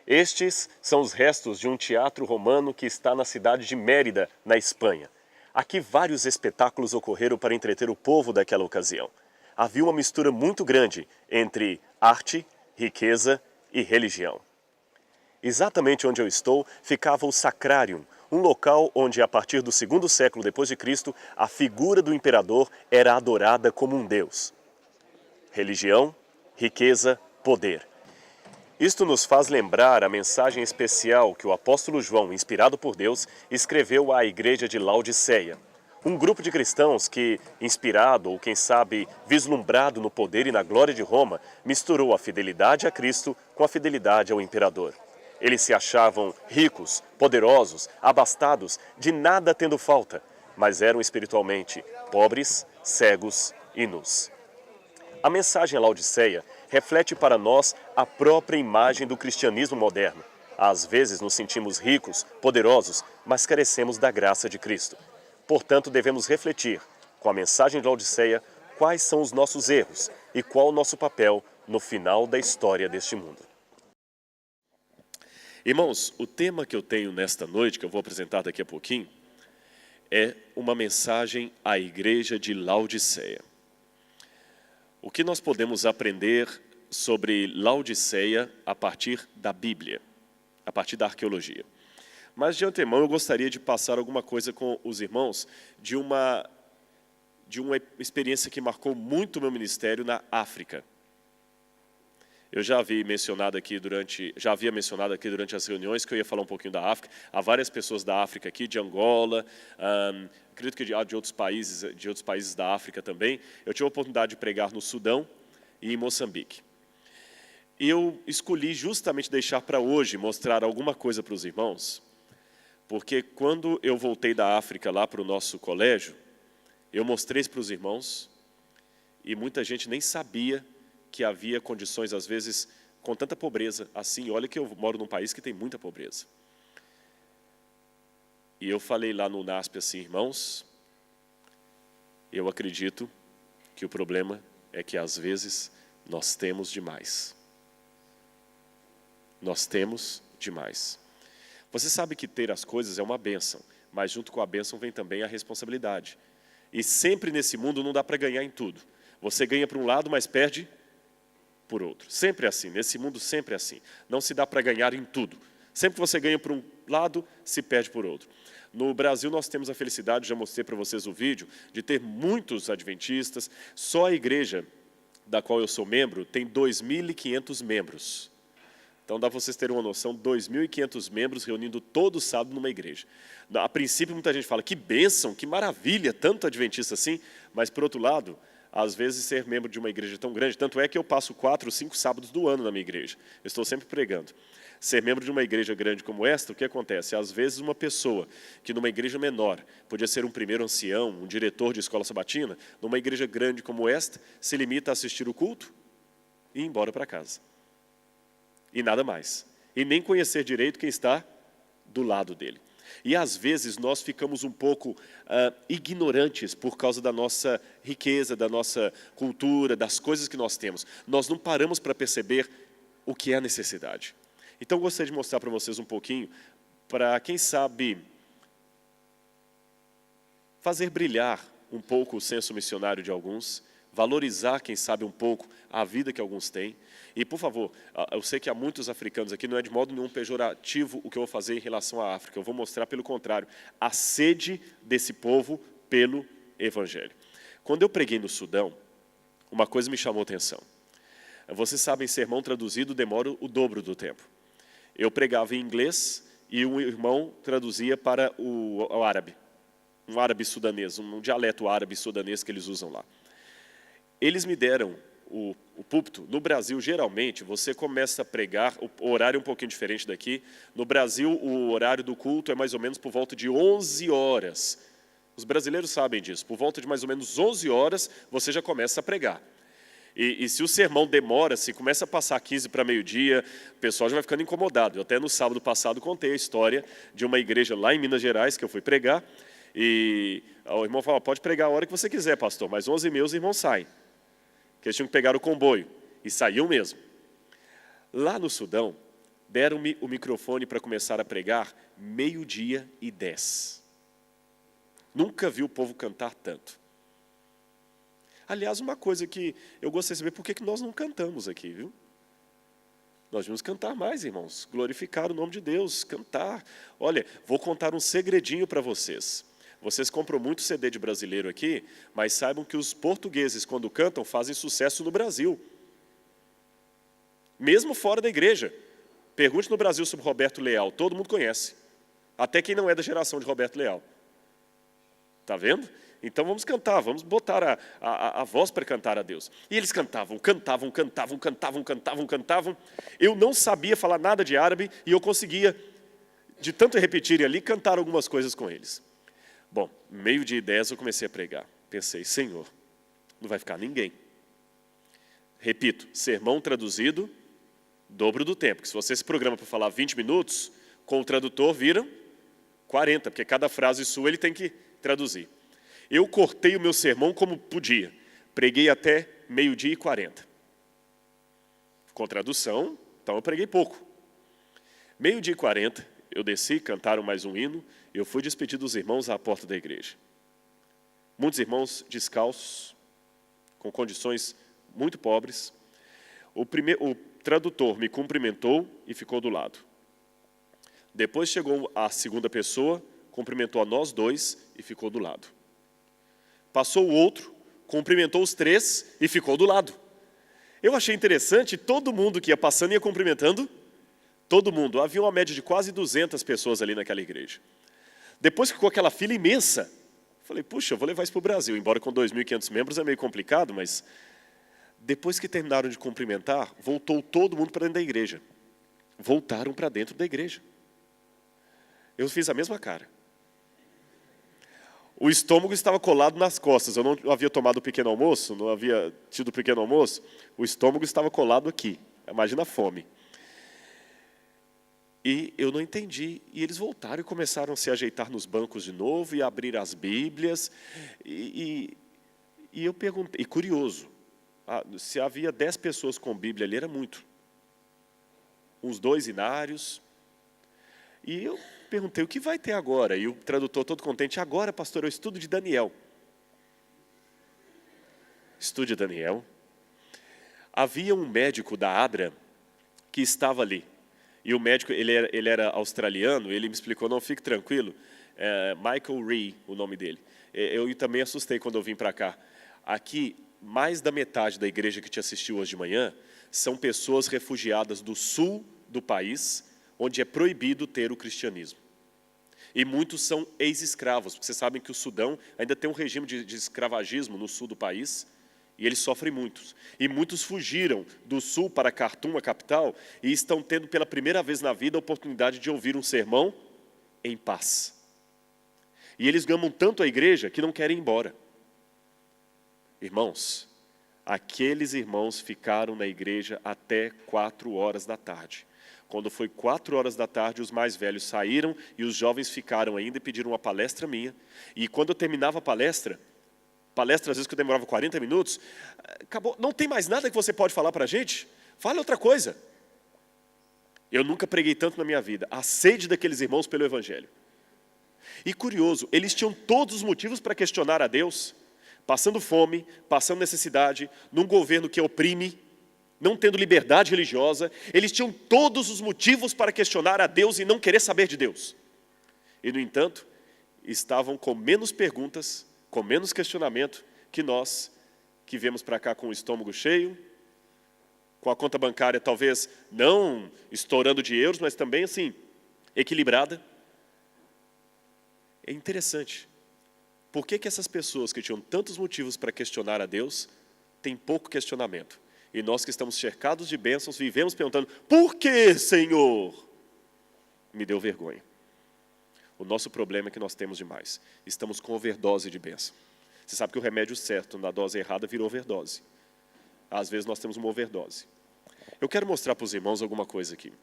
Estes são os restos de um teatro romano que está na cidade de Mérida, na Espanha. Aqui vários espetáculos ocorreram para entreter o povo daquela ocasião. Havia uma mistura muito grande entre arte, riqueza e religião. Exatamente onde eu estou ficava o Sacrarium, um local onde, a partir do segundo século depois de Cristo, a figura do imperador era adorada como um deus. Religião, riqueza, poder. Isto nos faz lembrar a mensagem especial que o apóstolo João, inspirado por Deus, escreveu à igreja de Laodiceia. Um grupo de cristãos que, inspirado ou quem sabe vislumbrado no poder e na glória de Roma, misturou a fidelidade a Cristo com a fidelidade ao imperador. Eles se achavam ricos, poderosos, abastados, de nada tendo falta, mas eram espiritualmente pobres, cegos e nus. A mensagem à Laodiceia reflete para nós a própria imagem do cristianismo moderno. Às vezes nos sentimos ricos, poderosos, mas carecemos da graça de Cristo. Portanto, devemos refletir, com a mensagem de Laodiceia, quais são os nossos erros e qual o nosso papel no final da história deste mundo. Irmãos, o tema que eu tenho nesta noite, que eu vou apresentar daqui a pouquinho, é uma mensagem à igreja de Laodiceia. O que nós podemos aprender sobre Laodiceia a partir da Bíblia, a partir da arqueologia? Mas de antemão eu gostaria de passar alguma coisa com os irmãos de uma experiência que marcou muito o meu ministério na África. Eu já havia mencionado aqui durante as reuniões que eu ia falar um pouquinho da África. Há várias pessoas da África aqui, de Angola, acredito que de outros países da África também. Eu tive a oportunidade de pregar no Sudão e em Moçambique. E eu escolhi justamente deixar para hoje mostrar alguma coisa para os irmãos, porque quando eu voltei da África lá para o nosso colégio, eu mostrei isso para os irmãos e muita gente nem sabia que havia condições, às vezes, com tanta pobreza assim. Olha que eu moro num país que tem muita pobreza. E eu falei lá no NASP assim, irmãos, eu acredito que o problema é que, às vezes, nós temos demais. Nós temos demais. Você sabe que ter as coisas é uma bênção, mas junto com a bênção vem também a responsabilidade. E sempre nesse mundo não dá para ganhar em tudo. Você ganha por um lado, mas perde por outro. Sempre assim, nesse mundo sempre é assim. Não se dá para ganhar em tudo. Sempre que você ganha por um lado, se perde por outro. No Brasil nós temos a felicidade, já mostrei para vocês o vídeo, de ter muitos adventistas. Só a igreja da qual eu sou membro tem 2.500 membros. Então dá para vocês terem uma noção, 2.500 membros reunindo todo sábado numa igreja. A princípio muita gente fala, que bênção, que maravilha, tanto adventista assim, mas por outro lado, às vezes ser membro de uma igreja tão grande, tanto é que eu passo 4 ou 5 sábados do ano na minha igreja. Eu estou sempre pregando. Ser membro de uma igreja grande como esta, o que acontece? Às vezes uma pessoa que numa igreja menor, podia ser um primeiro ancião, um diretor de escola sabatina, numa igreja grande como esta, se limita a assistir o culto e ir embora para casa. E nada mais. E nem conhecer direito quem está do lado dele. E às vezes nós ficamos um pouco ignorantes por causa da nossa riqueza, da nossa cultura, das coisas que nós temos. Nós não paramos para perceber o que é a necessidade. Então eu gostaria de mostrar para vocês um pouquinho, para quem sabe fazer brilhar um pouco o senso missionário de alguns, valorizar, quem sabe, um pouco a vida que alguns têm. E, por favor, eu sei que há muitos africanos aqui, não é de modo nenhum pejorativo o que eu vou fazer em relação à África. Eu vou mostrar, pelo contrário, a sede desse povo pelo Evangelho. Quando eu preguei no Sudão, uma coisa me chamou a atenção. Vocês sabem, sermão traduzido demora o dobro do tempo. Eu pregava em inglês e um irmão traduzia para o árabe. Um árabe sudanês, um dialeto árabe sudanês que eles usam lá. Eles me deram o púlpito. No Brasil, geralmente, você começa a pregar, o horário é um pouquinho diferente daqui. No Brasil, o horário do culto é mais ou menos por volta de 11 horas. Os brasileiros sabem disso. Por volta de mais ou menos 11 horas, você já começa a pregar. E se o sermão demora, se começa a passar 15 para meio-dia, o pessoal já vai ficando incomodado. Eu até no sábado passado contei a história de uma igreja lá em Minas Gerais, que eu fui pregar, e o irmão falou, pode pregar a hora que você quiser, pastor, mas 11h30 os irmãos saem. Que eles tinham que pegar o comboio, e saíam mesmo. Lá no Sudão, Deram-me o microfone para começar a pregar 12:10. Nunca vi o povo cantar tanto. Aliás, uma coisa que eu gostaria de saber, por que nós não cantamos aqui, viu? Nós devemos cantar mais, irmãos. Glorificar o nome de Deus, cantar. Olha, vou contar um segredinho para vocês. Vocês compram muito CD de brasileiro aqui, mas saibam que os portugueses, quando cantam, fazem sucesso no Brasil. Mesmo fora da igreja. Pergunte no Brasil sobre Roberto Leal, todo mundo conhece. Até quem não é da geração de Roberto Leal. Está vendo? Então vamos cantar, vamos botar a voz para cantar a Deus. E eles cantavam. Eu não sabia falar nada de árabe e eu conseguia, de tanto repetirem ali, cantar algumas coisas com eles. Bom, 12:10 eu comecei a pregar. Pensei, Senhor, não vai ficar ninguém. Repito, sermão traduzido, dobro do tempo. Que se você se programa para falar 20 minutos, com o tradutor viram 40, porque cada frase sua ele tem que traduzir. Eu cortei o meu sermão como podia. Preguei até 12:40. Com tradução, então eu preguei pouco. 12:40, eu desci, cantaram mais um hino, eu fui despedir dos irmãos à porta da igreja. Muitos irmãos descalços, com condições muito pobres. O tradutor me cumprimentou e ficou do lado. Depois chegou a segunda pessoa, cumprimentou a nós dois e ficou do lado. Passou o outro, cumprimentou os três e ficou do lado. Eu achei interessante, todo mundo que ia passando ia cumprimentando, todo mundo. Havia uma média de quase 200 pessoas ali naquela igreja. Depois ficou aquela fila imensa. Falei, puxa, eu vou levar isso para o Brasil. Embora com 2.500 membros é meio complicado, mas depois que terminaram de cumprimentar, voltou todo mundo para dentro da igreja. Voltaram para dentro da igreja. Eu fiz a mesma cara. O estômago estava colado nas costas. Eu não havia tomado o pequeno almoço, não havia tido o pequeno almoço. O estômago estava colado aqui. Imagina a fome. E eu não entendi. E eles voltaram e começaram a se ajeitar nos bancos de novo e abrir as Bíblias. E eu perguntei, e curioso, se havia 10 pessoas com Bíblia ali, era muito. Uns 2 inários. E eu perguntei, o que vai ter agora? E o tradutor todo contente, agora, pastor, eu estudo de Daniel. Estude Daniel. Havia um médico da ADRA que estava ali. E o médico, ele era australiano, ele me explicou, não, fique tranquilo, Michael Ree, o nome dele. Eu também assustei quando eu vim para cá. Aqui, mais da metade da igreja que te assistiu hoje de manhã são pessoas refugiadas do sul do país, onde é proibido ter o cristianismo. E muitos são ex-escravos, porque vocês sabem que o Sudão ainda tem um regime de escravagismo no sul do país, e eles sofrem muitos. E muitos fugiram do sul para Khartoum, a capital, e estão tendo pela primeira vez na vida a oportunidade de ouvir um sermão em paz. E eles gamam tanto a igreja que não querem ir embora. Irmãos, aqueles irmãos ficaram na igreja até 4 horas da tarde. Quando foi 4 horas da tarde, os mais velhos saíram e os jovens ficaram ainda e pediram uma palestra minha. E quando eu terminava a palestra às vezes que eu demorava 40 minutos, acabou, não tem mais nada que você pode falar para a gente? Fale outra coisa. Eu nunca preguei tanto na minha vida. A sede daqueles irmãos pelo Evangelho. E curioso, eles tinham todos os motivos para questionar a Deus, passando fome, passando necessidade, num governo que oprime, não tendo liberdade religiosa. Eles tinham todos os motivos para questionar a Deus e não querer saber de Deus. E, no entanto, estavam com menos perguntas, com menos questionamento que nós, que viemos para cá com o estômago cheio, com a conta bancária talvez não estourando de euros, mas também assim, equilibrada. É interessante. Por que essas pessoas que tinham tantos motivos para questionar a Deus, têm pouco questionamento? E nós que estamos cercados de bênçãos, vivemos perguntando, por que, Senhor? Me deu vergonha. O nosso problema é que nós temos demais. Estamos com overdose de bênção. Você sabe que o remédio certo na dose errada virou overdose. Às vezes nós temos uma overdose. Eu quero mostrar para os irmãos alguma coisa aqui.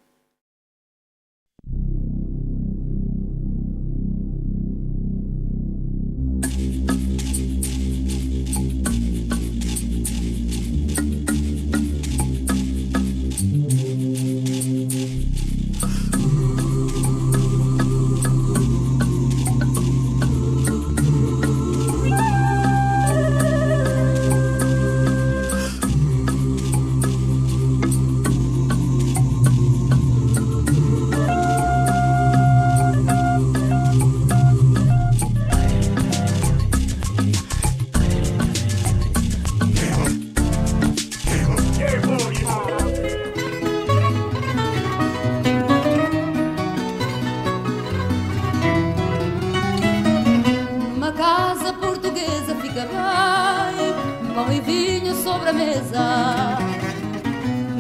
pão e vinho sobre a mesa.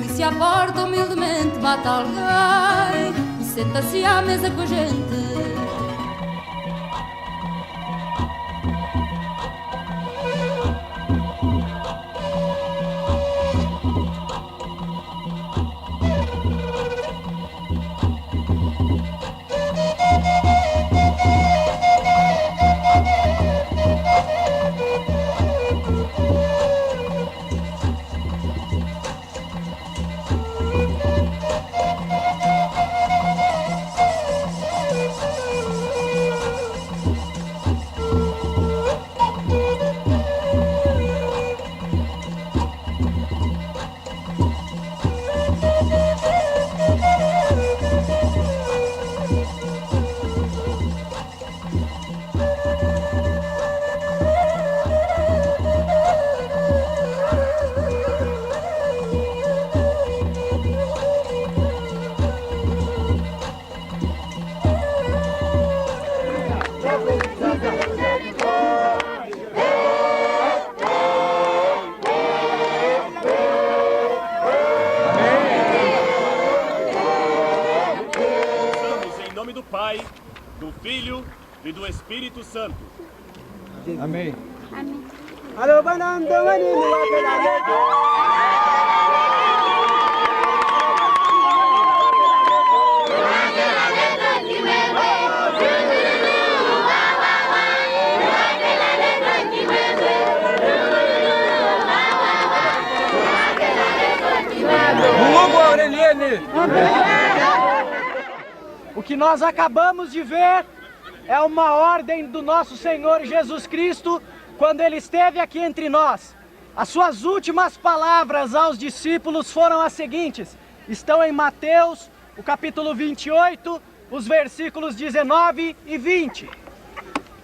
E se à porta humildemente bate alguém e senta-se à mesa com a gente. Pai, do Filho e do Espírito Santo. Amém. Amém. O que nós acabamos de ver é uma ordem do nosso Senhor Jesus Cristo quando Ele esteve aqui entre nós. As suas últimas palavras aos discípulos foram as seguintes. Estão em Mateus, o capítulo 28, os versículos 19 e 20.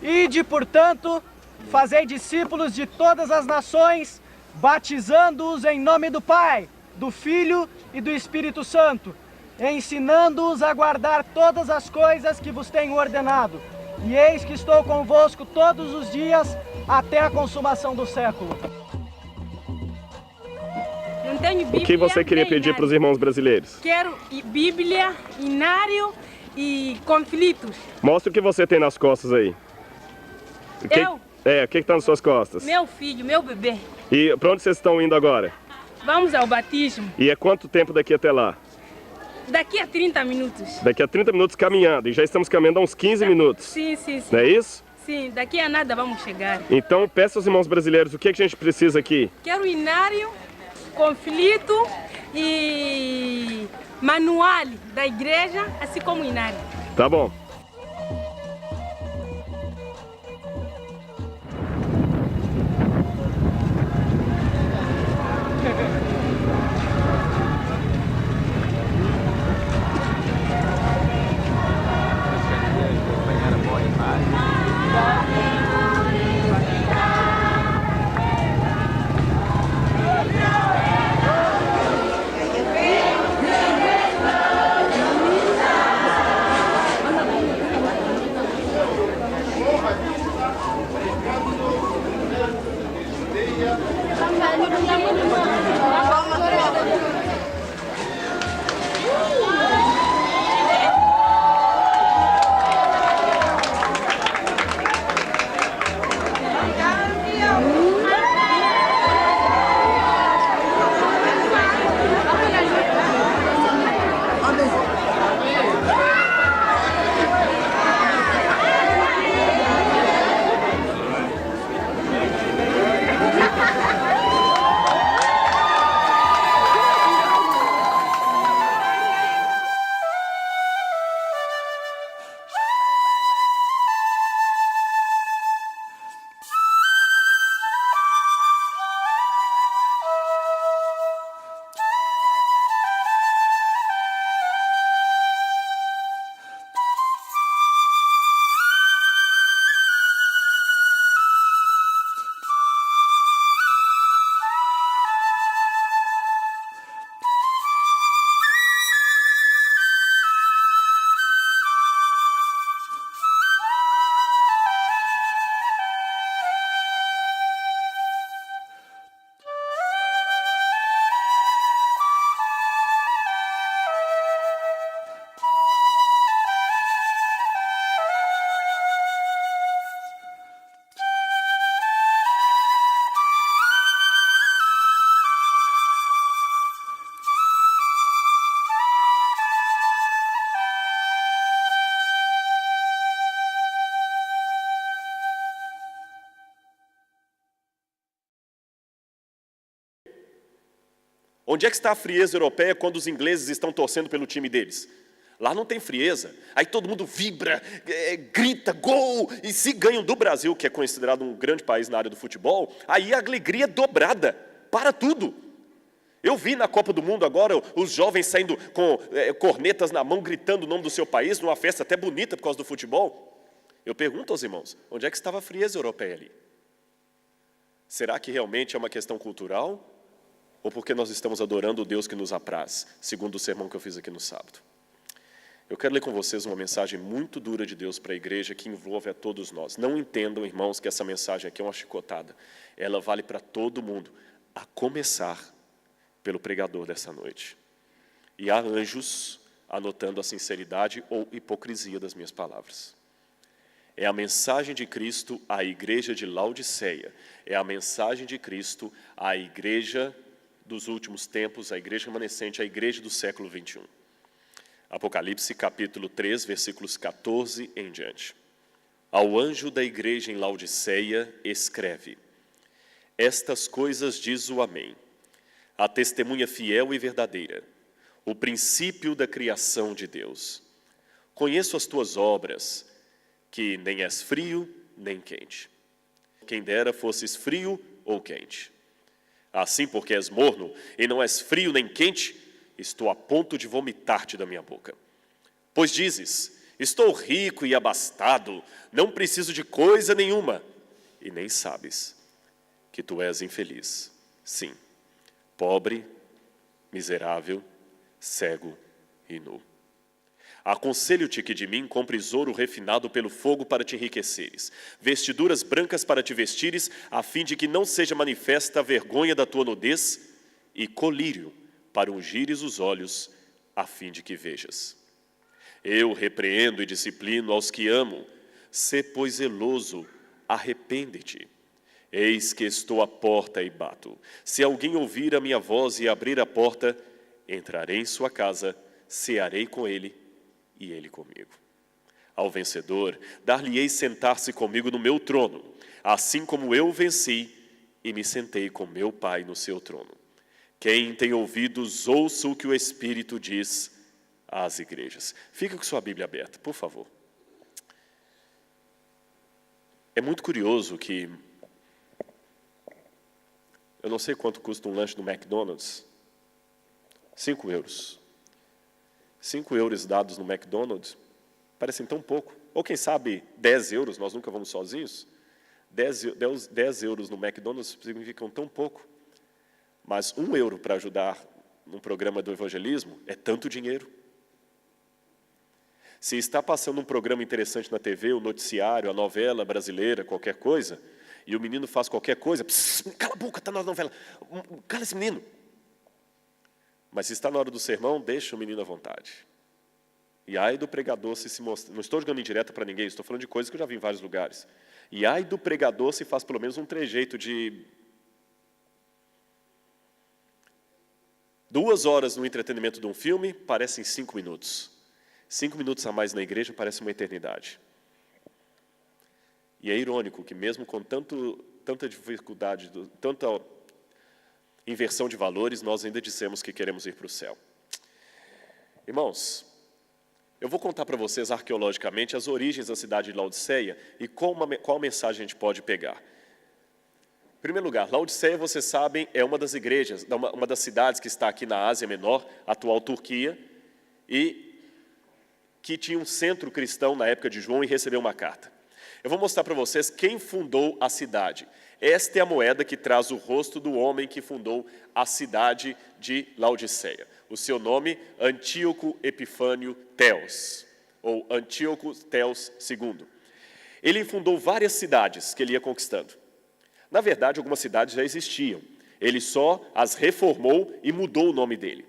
Ide, portanto, fazei discípulos de todas as nações, batizando-os em nome do Pai, do Filho e do Espírito Santo, ensinando-os a guardar todas as coisas que vos tenho ordenado. E eis que estou convosco todos os dias, até a consumação do século. Não tenho Bíblia. O que você queria nem pedir para os irmãos brasileiros? Quero Bíblia, inário e conflitos. Mostra o que você tem nas costas aí. Eu? O que está nas suas costas? Meu filho, meu bebê. E para onde vocês estão indo agora? Vamos ao batismo. E é quanto tempo daqui até lá? Daqui a 30 minutos. Daqui a 30 minutos caminhando, e já estamos caminhando há uns 15 minutos. Sim, sim, sim. Não é isso? Sim, daqui a nada vamos chegar. Então peça aos irmãos brasileiros o que a gente precisa aqui. Quero inário, conflito e manual da igreja, assim como inário. Tá bom. Onde é que está a frieza europeia quando os ingleses estão torcendo pelo time deles? Lá não tem frieza. Aí todo mundo vibra, grita, gol. E se ganham do Brasil, que é considerado um grande país na área do futebol, aí a alegria é dobrada. Para tudo. Eu vi na Copa do Mundo agora os jovens saindo com cornetas na mão, gritando o nome do seu país, numa festa até bonita por causa do futebol. Eu pergunto aos irmãos, onde é que estava a frieza europeia ali? Será que realmente é uma questão cultural? Ou porque nós estamos adorando o Deus que nos apraz, segundo o sermão que eu fiz aqui no sábado? Eu quero ler com vocês uma mensagem muito dura de Deus para a igreja que envolve a todos nós. Não entendam, irmãos, que essa mensagem aqui é uma chicotada. Ela vale para todo mundo, a começar pelo pregador dessa noite. E há anjos anotando a sinceridade ou hipocrisia das minhas palavras. É a mensagem de Cristo à igreja de Laodiceia. É a mensagem de Cristo à igreja dos últimos tempos, à igreja remanescente, à igreja do século 21. Apocalipse capítulo 3, versículos 14 em diante. Ao anjo da igreja em Laodiceia escreve: estas coisas diz o Amém, a testemunha fiel e verdadeira, o princípio da criação de Deus. Conheço as tuas obras, que nem és frio nem quente. Quem dera fosses frio ou quente. Assim, porque és morno e não és frio nem quente, estou a ponto de vomitar-te da minha boca. Pois dizes, estou rico e abastado, não preciso de coisa nenhuma, e nem sabes que tu és infeliz. Sim, pobre, miserável, cego e nu. Aconselho-te que de mim compres ouro refinado pelo fogo para te enriqueceres, vestiduras brancas para te vestires, a fim de que não seja manifesta a vergonha da tua nudez, e colírio para ungires os olhos, a fim de que vejas. Eu repreendo e disciplino aos que amo. Sê, pois, zeloso, arrepende-te. Eis que estou à porta e bato. Se alguém ouvir a minha voz e abrir a porta, entrarei em sua casa, cearei com ele e ele comigo. Ao vencedor, dar-lhe-ei sentar-se comigo no meu trono, assim como eu venci e me sentei com meu Pai no seu trono. Quem tem ouvidos, ouça o que o Espírito diz às igrejas. Fica com sua Bíblia aberta, por favor. É muito curioso que eu não sei quanto custa um lanche no McDonald's. 5 euros. 5 euros dados no McDonald's parecem tão pouco. Ou quem sabe 10 euros, nós nunca vamos sozinhos. 10 euros no McDonald's significam tão pouco. Mas 1 euro para ajudar num programa do evangelismo é tanto dinheiro. Se está passando um programa interessante na TV, o noticiário, a novela brasileira, qualquer coisa, e o menino faz qualquer coisa, cala a boca, está na novela, cala esse menino. Mas se está na hora do sermão, deixa o menino à vontade. E ai do pregador se mostra, não estou jogando indireta para ninguém, estou falando de coisas que eu já vi em vários lugares. E ai do pregador se faz pelo menos um trejeito de 2 horas no entretenimento de um filme, parecem 5 minutos. 5 minutos a mais na igreja parece uma eternidade. E é irônico que mesmo com tanta dificuldade, tanta inversão de valores, nós ainda dissemos que queremos ir para o céu. Irmãos, eu vou contar para vocês arqueologicamente as origens da cidade de Laodiceia e qual mensagem a gente pode pegar. Em primeiro lugar, Laodiceia, vocês sabem, é uma das igrejas, uma das cidades que está aqui na Ásia Menor, atual Turquia, e que tinha um centro cristão na época de João e recebeu uma carta. Eu vou mostrar para vocês quem fundou a cidade. Esta é a moeda que traz o rosto do homem que fundou a cidade de Laodiceia. O seu nome, Antíoco Epifânio Teos, ou Antíoco Teos II. Ele fundou várias cidades que ele ia conquistando. Na verdade, algumas cidades já existiam. Ele só as reformou e mudou o nome dele.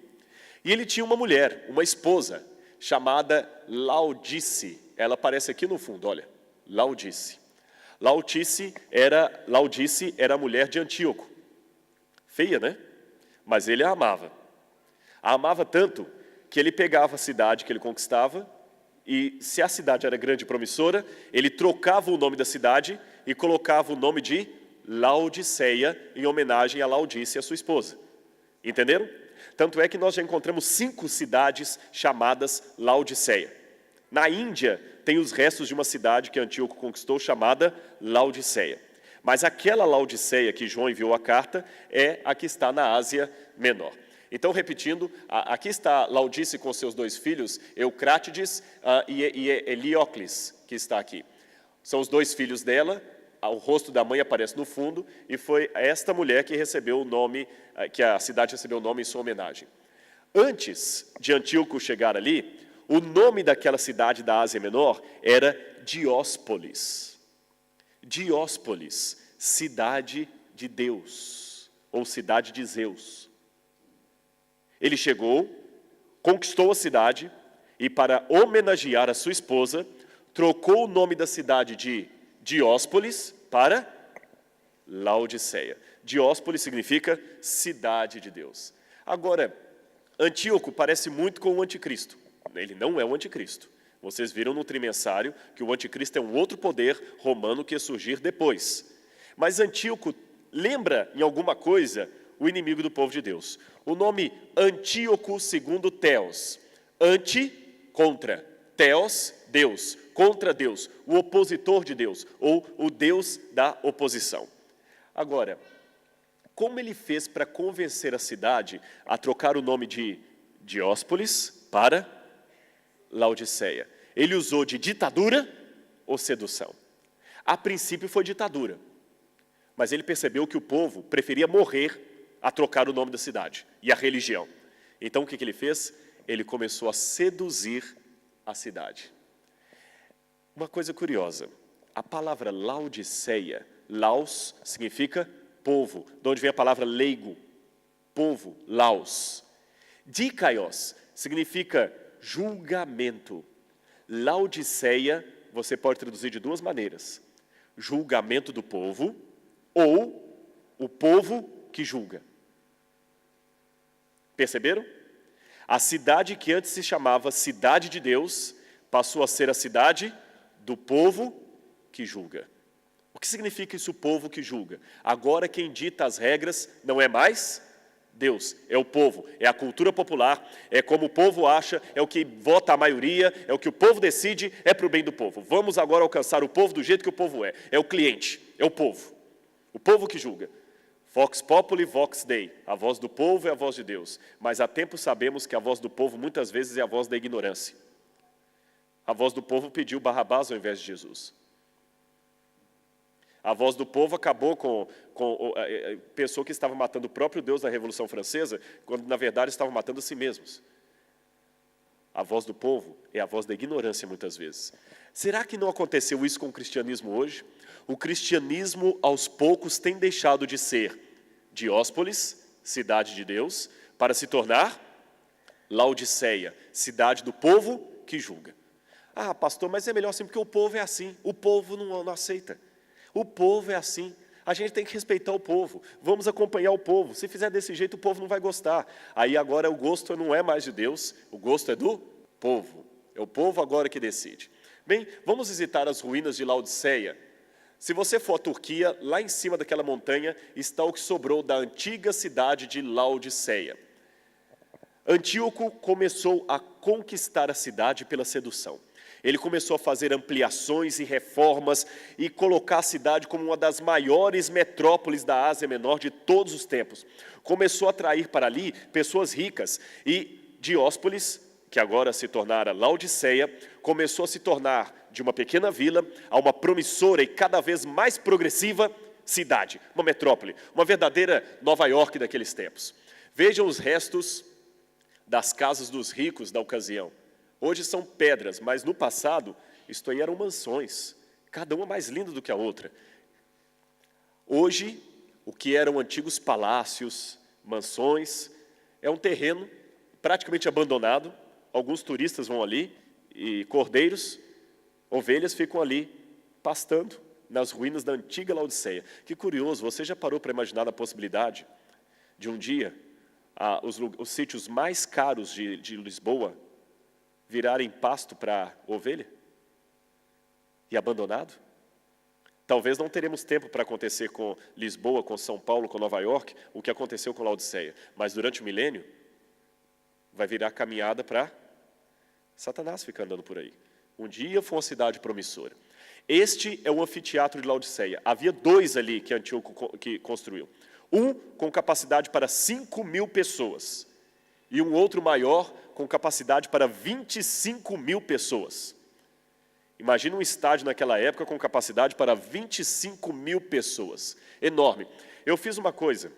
E ele tinha uma mulher, uma esposa, chamada Laodice. Ela aparece aqui no fundo, olha, Laodice. Laodice era a mulher de Antíoco. Feia, né? Mas ele a amava. A amava tanto que ele pegava a cidade que ele conquistava e, se a cidade era grande e promissora, ele trocava o nome da cidade e colocava o nome de Laodiceia em homenagem a Laodice, a sua esposa. Entenderam? Tanto é que nós já encontramos 5 cidades chamadas Laodiceia. Na Índia, tem os restos de uma cidade que Antíoco conquistou, chamada Laodiceia. Mas aquela Laodiceia que João enviou a carta é a que está na Ásia Menor. Então, repetindo, aqui está Laodice com seus 2 filhos, Eucrátides e Helióclis, que está aqui. São os 2 filhos dela, o rosto da mãe aparece no fundo, e foi esta mulher que recebeu o nome, que a cidade recebeu o nome em sua homenagem. Antes de Antíoco chegar ali, o nome daquela cidade da Ásia Menor era Dióspolis. Dióspolis, cidade de Deus, ou cidade de Zeus. Ele chegou, conquistou a cidade, e para homenagear a sua esposa, trocou o nome da cidade de Dióspolis para Laodiceia. Dióspolis significa cidade de Deus. Agora, Antíoco parece muito com o anticristo. Ele não é o anticristo. Vocês viram no trimensário que o anticristo é um outro poder romano que ia surgir depois. Mas Antíoco lembra em alguma coisa o inimigo do povo de Deus. O nome Antíoco segundo Theos. Anti, contra. Theos, Deus. Contra Deus. O opositor de Deus. Ou o Deus da oposição. Agora, como ele fez para convencer a cidade a trocar o nome de Dióspolis para Laodiceia? Ele usou de ditadura ou sedução? A princípio foi ditadura. Mas ele percebeu que o povo preferia morrer a trocar o nome da cidade e a religião. Então o que ele fez? Ele começou a seduzir a cidade. Uma coisa curiosa, a palavra Laodiceia, Laos significa povo, de onde vem a palavra leigo, povo, Laos. Dikaios significa julgamento. Laodiceia, você pode traduzir de 2 maneiras. Julgamento do povo ou o povo que julga. Perceberam? A cidade que antes se chamava Cidade de Deus passou a ser a cidade do povo que julga. O que significa isso, o povo que julga? Agora quem dita as regras não é mais Deus, é o povo, é a cultura popular, é como o povo acha, é o que vota a maioria, é o que o povo decide, é para o bem do povo. Vamos agora alcançar o povo do jeito que o povo é o cliente, é o povo que julga. Vox populi, vox dei, a voz do povo é a voz de Deus, mas há tempo sabemos que a voz do povo muitas vezes é a voz da ignorância. A voz do povo pediu Barrabás ao invés de Jesus. A voz do povo acabou pensou que estava matando o próprio Deus na Revolução Francesa, quando na verdade estavam matando a si mesmos. A voz do povo é a voz da ignorância muitas vezes. Será que não aconteceu isso com o cristianismo hoje? O cristianismo aos poucos tem deixado de ser Dióspolis, cidade de Deus, para se tornar Laodiceia, cidade do povo que julga. Ah, pastor, mas é melhor assim, porque o povo é assim, o povo não aceita. O povo é assim, a gente tem que respeitar o povo, vamos acompanhar o povo, se fizer desse jeito o povo não vai gostar. Aí agora o gosto não é mais de Deus, o gosto é do povo, é o povo agora que decide. Bem, vamos visitar as ruínas de Laodiceia. Se você for à Turquia, lá em cima daquela montanha está o que sobrou da antiga cidade de Laodiceia. Antíoco começou a conquistar a cidade pela sedução. Ele começou a fazer ampliações e reformas e colocar a cidade como uma das maiores metrópoles da Ásia Menor de todos os tempos. Começou a atrair para ali pessoas ricas e Dióspolis, que agora se tornara Laodiceia, começou a se tornar de uma pequena vila a uma promissora e cada vez mais progressiva cidade, uma metrópole, uma verdadeira Nova York daqueles tempos. Vejam os restos das casas dos ricos da ocasião. Hoje são pedras, mas no passado, isto aí eram mansões, cada uma mais linda do que a outra. Hoje, o que eram antigos palácios, mansões, é um terreno praticamente abandonado, alguns turistas vão ali, e cordeiros, ovelhas ficam ali, pastando nas ruínas da antiga Laodiceia. Que curioso, você já parou para imaginar a possibilidade de um dia, os sítios mais caros de Lisboa, virarem pasto para ovelha? E abandonado? Talvez não teremos tempo para acontecer com Lisboa, com São Paulo, com Nova York, o que aconteceu com Laodiceia. Mas durante o milênio, vai virar caminhada para Satanás ficar andando por aí. Um dia foi uma cidade promissora. Este é o anfiteatro de Laodiceia. Havia 2 ali que Antíoco construiu. Um com capacidade para 5.000 pessoas. E um outro maior com capacidade para 25.000 pessoas. Imagina um estádio naquela época com capacidade para 25.000 pessoas. Enorme. Eu fiz uma coisa.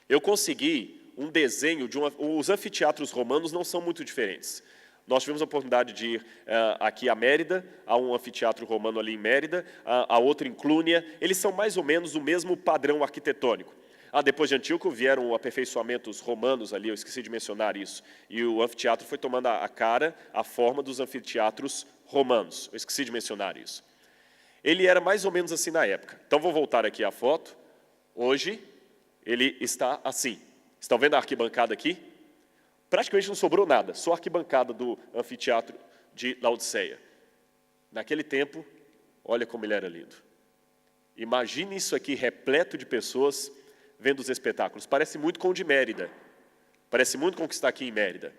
Eu consegui um desenho de os anfiteatros romanos não são muito diferentes. Nós tivemos a oportunidade de ir aqui a Mérida, há um anfiteatro romano ali em Mérida, a outro em Clúnia. Eles são mais ou menos o mesmo padrão arquitetônico. Depois de Antíoco vieram aperfeiçoamentos romanos ali, eu esqueci de mencionar isso. E o anfiteatro foi tomando a cara, a forma dos anfiteatros romanos. Eu esqueci de mencionar isso. Ele era mais ou menos assim na época. Então, vou voltar aqui à foto. Hoje, ele está assim. Estão vendo a arquibancada aqui? Praticamente não sobrou nada, só a arquibancada do anfiteatro de Laodiceia. Naquele tempo, olha como ele era lindo. Imagine isso aqui repleto de pessoas vendo os espetáculos. Parece muito com o de Mérida. Parece muito com o que está aqui em Mérida.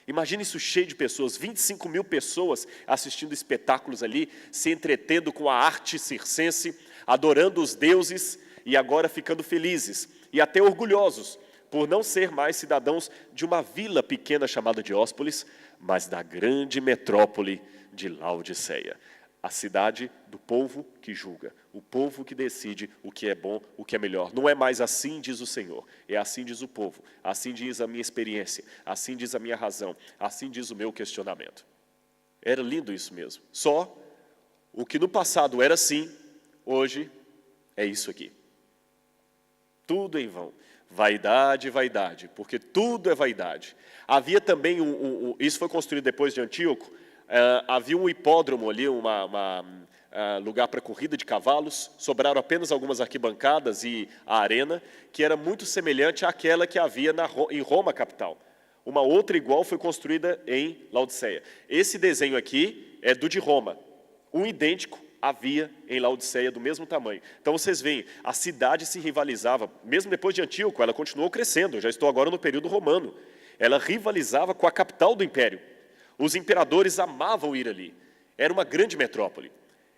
Imagine isso cheio de pessoas, 25.000 pessoas assistindo espetáculos ali, se entretendo com a arte circense, adorando os deuses e agora ficando felizes e até orgulhosos por não ser mais cidadãos de uma vila pequena chamada Dióspolis, mas da grande metrópole de Laodiceia. A cidade do povo que julga, o povo que decide o que é bom, o que é melhor. Não é mais assim, diz o Senhor, é assim diz o povo, assim diz a minha experiência, assim diz a minha razão, assim diz o meu questionamento. Era lindo isso mesmo. Só o que no passado era assim, hoje é isso aqui. Tudo em vão. Vaidade, vaidade, porque tudo é vaidade. Havia também, isso foi construído depois de Antíoco, havia um hipódromo ali, lugar para corrida de cavalos, sobraram apenas algumas arquibancadas e a arena, que era muito semelhante àquela que havia em Roma, capital. Uma outra igual foi construída em Laodiceia. Esse desenho aqui é do de Roma, um idêntico havia em Laodiceia do mesmo tamanho. Então vocês veem, a cidade se rivalizava, mesmo depois de Antíoco, ela continuou crescendo, eu já estou agora no período romano. Ela rivalizava com a capital do império. Os imperadores amavam ir ali. Era uma grande metrópole.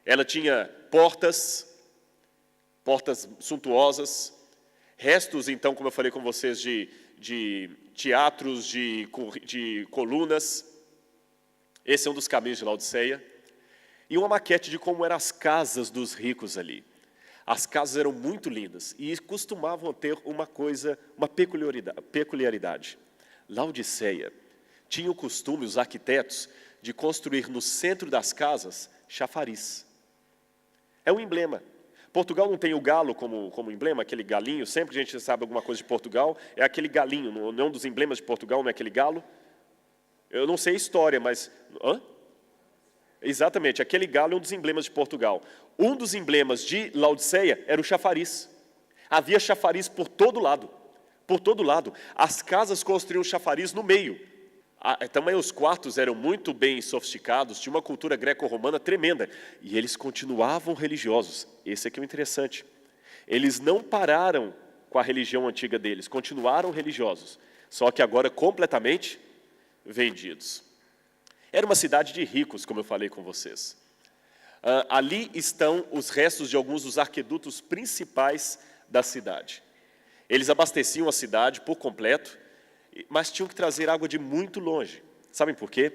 Ela tinha portas suntuosas, restos, então, como eu falei com vocês, de teatros, de colunas. Esse é um dos caminhos de Laodiceia. E uma maquete de como eram as casas dos ricos ali. As casas eram muito lindas e costumavam ter uma peculiaridade. Laodiceia tinha o costume, os arquitetos, de construir no centro das casas chafariz. É um emblema. Portugal não tem o galo como emblema, aquele galinho. Sempre que a gente sabe alguma coisa de Portugal, é aquele galinho. Não é um dos emblemas de Portugal, não é aquele galo? Eu não sei a história, mas... Exatamente, aquele galo é um dos emblemas de Portugal. Um dos emblemas de Laodiceia era o chafariz. Havia chafariz por todo lado. Por todo lado. As casas construíam chafariz no meio. Também os quartos eram muito bem sofisticados, tinha uma cultura greco-romana tremenda. E eles continuavam religiosos. Esse aqui é o interessante. Eles não pararam com a religião antiga deles, continuaram religiosos. Só que agora completamente vendidos. Era uma cidade de ricos, como eu falei com vocês. Ali estão os restos de alguns dos aquedutos principais da cidade. Eles abasteciam a cidade por completo, mas tinham que trazer água de muito longe. Sabem por quê?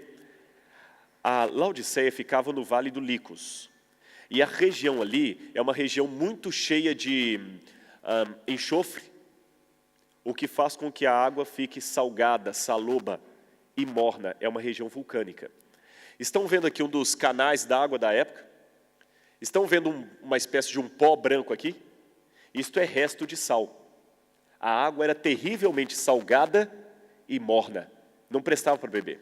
A Laodiceia ficava no Vale do Licos. E a região ali é uma região muito cheia de enxofre, o que faz com que a água fique salgada, saloba e morna. É uma região vulcânica. Estão vendo aqui um dos canais d'água da época? Estão vendo uma espécie de um pó branco aqui? Isto é resto de sal. A água era terrivelmente salgada e morna. Não prestava para beber.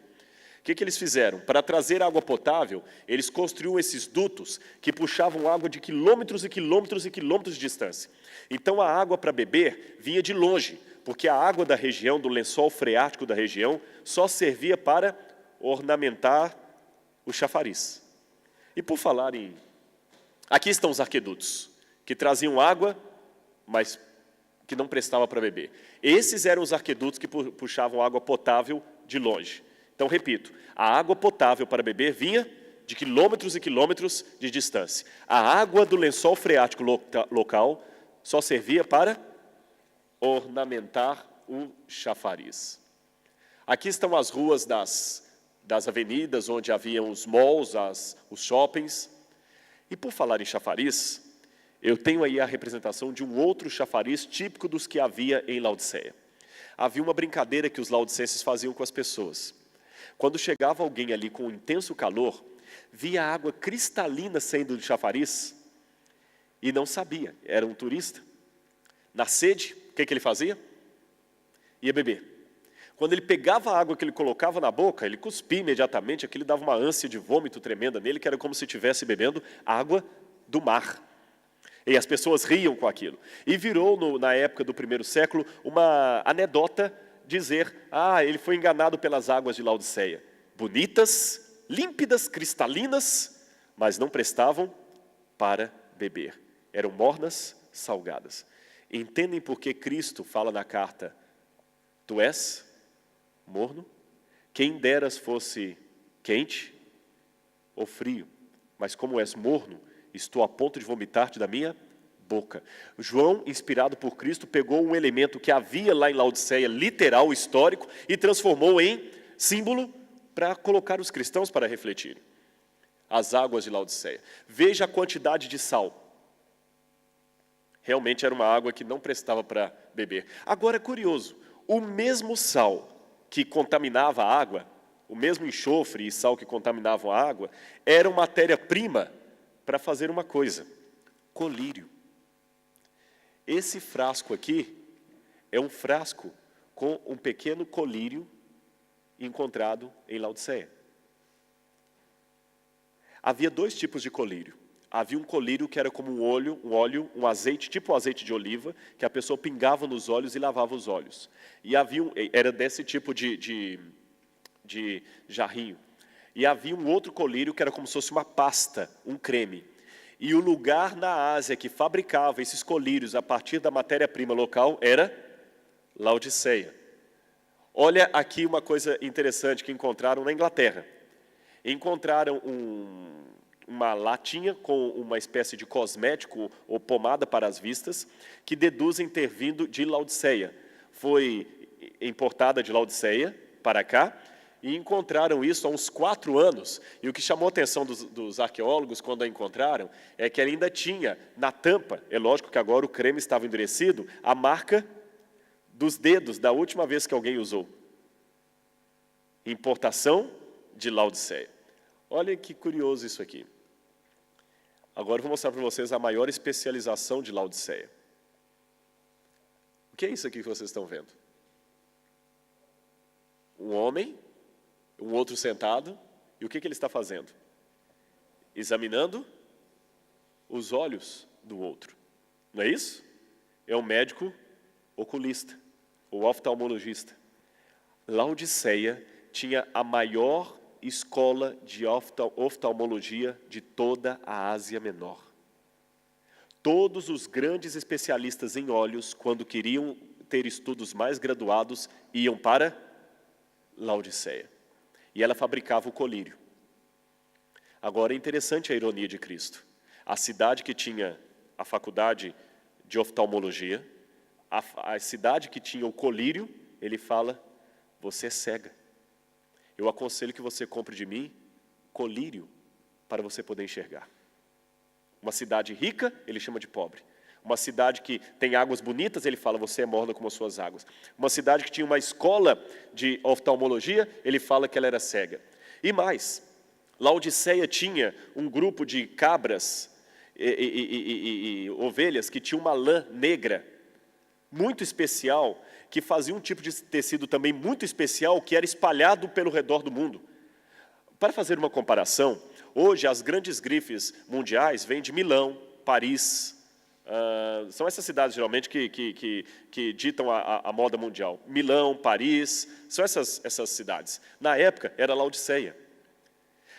O que eles fizeram? Para trazer água potável, eles construíram esses dutos que puxavam água de quilômetros e quilômetros e quilômetros de distância. Então a água para beber vinha de longe, porque a água da região, do lençol freático da região, só servia para ornamentar o chafariz. E por falar em... Aqui estão os aquedutos, que traziam água, mas que não prestava para beber. Esses eram os aquedutos que puxavam água potável de longe. Então, repito, a água potável para beber vinha de quilômetros e quilômetros de distância. A água do lençol freático local só servia para ornamentar o chafariz. Aqui estão as ruas das avenidas, onde haviam os malls, os shoppings. E por falar em chafariz, eu tenho aí a representação de um outro chafariz típico dos que havia em Laodiceia. Havia uma brincadeira que os laodicenses faziam com as pessoas. Quando chegava alguém ali com intenso calor, via água cristalina saindo do chafariz e não sabia, era um turista. Na sede, o que ele fazia? Ia beber. Quando ele pegava a água que ele colocava na boca, ele cuspia imediatamente, aquilo dava uma ânsia de vômito tremenda nele, que era como se estivesse bebendo água do mar. E as pessoas riam com aquilo. E virou, na época do primeiro século, uma anedota dizer, ele foi enganado pelas águas de Laodiceia. Bonitas, límpidas, cristalinas, mas não prestavam para beber. Eram mornas, salgadas. Entendem por que Cristo fala na carta, tu és morno? Quem deras fosse quente ou frio, mas como és morno, estou a ponto de vomitar-te da minha boca. João, inspirado por Cristo, pegou um elemento que havia lá em Laodiceia, literal, histórico, e transformou em símbolo para colocar os cristãos para refletirem. As águas de Laodiceia. Veja a quantidade de sal. Realmente era uma água que não prestava para beber. Agora, é curioso, o mesmo sal que contaminava a água, o mesmo enxofre e sal que contaminavam a água, era uma matéria-prima para fazer uma coisa, colírio. Esse frasco aqui é um frasco com um pequeno colírio encontrado em Laodiceia. Havia dois tipos de colírio. Havia um colírio que era como um óleo, um azeite, tipo azeite de oliva, que a pessoa pingava nos olhos e lavava os olhos. E era desse tipo de jarrinho. E havia um outro colírio que era como se fosse uma pasta, um creme. E o lugar na Ásia que fabricava esses colírios a partir da matéria-prima local era Laodiceia. Olha aqui uma coisa interessante que encontraram na Inglaterra. Encontraram uma latinha com uma espécie de cosmético ou pomada para as vistas, que deduzem ter vindo de Laodiceia. Foi importada de Laodiceia para cá, e encontraram isso há uns 4 anos. E o que chamou a atenção dos arqueólogos quando a encontraram, é que ela ainda tinha na tampa, é lógico que agora o creme estava endurecido, a marca dos dedos da última vez que alguém usou. Importação de Laodiceia. Olha que curioso isso aqui. Agora eu vou mostrar para vocês a maior especialização de Laodiceia. O que é isso aqui que vocês estão vendo? Um homem, um outro sentado, e o que ele está fazendo? Examinando os olhos do outro. Não é isso? É um médico oculista, ou oftalmologista. Laodiceia tinha a maior escola de oftalmologia de toda a Ásia Menor. Todos os grandes especialistas em olhos, quando queriam ter estudos mais graduados, iam para Laodiceia. E ela fabricava o colírio. Agora é interessante a ironia de Cristo. A cidade que tinha a faculdade de oftalmologia, a cidade que tinha o colírio, ele fala, você é cega. Eu aconselho que você compre de mim colírio para você poder enxergar. Uma cidade rica, ele chama de pobre. Uma cidade que tem águas bonitas, ele fala, você é morna como as suas águas. Uma cidade que tinha uma escola de oftalmologia, ele fala que ela era cega. E mais, Laodiceia tinha um grupo de cabras e ovelhas que tinha uma lã negra, muito especial, que fazia um tipo de tecido também muito especial, que era espalhado pelo redor do mundo. Para fazer uma comparação, hoje as grandes grifes mundiais vêm de Milão, Paris, são essas cidades geralmente que ditam a moda mundial. Milão, Paris, são essas cidades. Na época era Laodiceia.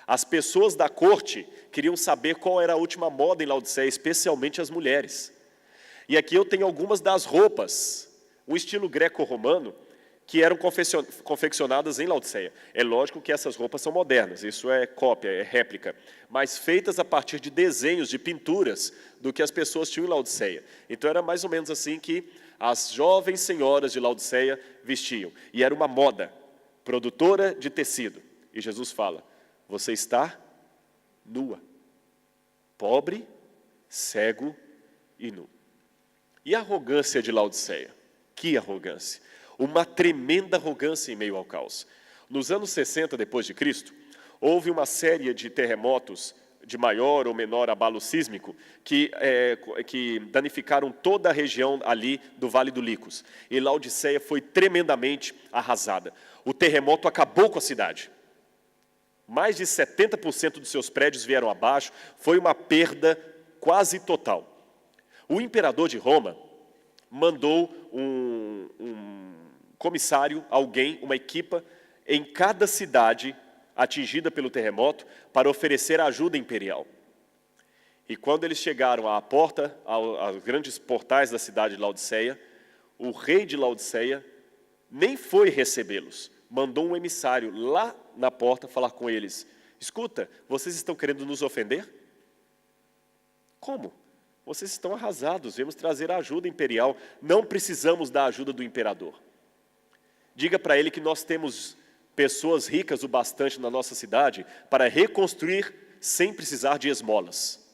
As pessoas da corte queriam saber qual era a última moda em Laodiceia, especialmente as mulheres. E aqui eu tenho algumas das roupas. Um estilo greco-romano, que eram confeccionadas em Laodiceia. É lógico que essas roupas são modernas, isso é cópia, é réplica, mas feitas a partir de desenhos, de pinturas, do que as pessoas tinham em Laodiceia. Então era mais ou menos assim que as jovens senhoras de Laodiceia vestiam. E era uma moda, produtora de tecido. E Jesus fala, você está nua, pobre, cego e nu. E a arrogância de Laodiceia? Que arrogância! Uma tremenda arrogância em meio ao caos. Nos anos 60 depois de Cristo, houve uma série de terremotos de maior ou menor abalo sísmico que danificaram toda a região ali do Vale do Licos. E Laodiceia foi tremendamente arrasada. O terremoto acabou com a cidade. Mais de 70% dos seus prédios vieram abaixo, foi uma perda quase total. O imperador de Roma mandou um comissário, alguém, uma equipa, em cada cidade atingida pelo terremoto, para oferecer ajuda imperial. E quando eles chegaram à porta, aos grandes portais da cidade de Laodiceia, o rei de Laodiceia nem foi recebê-los, mandou um emissário lá na porta falar com eles, escuta, vocês estão querendo nos ofender? Como? Vocês estão arrasados, viemos trazer a ajuda imperial, não precisamos da ajuda do imperador. Diga para ele que nós temos pessoas ricas o bastante na nossa cidade para reconstruir sem precisar de esmolas.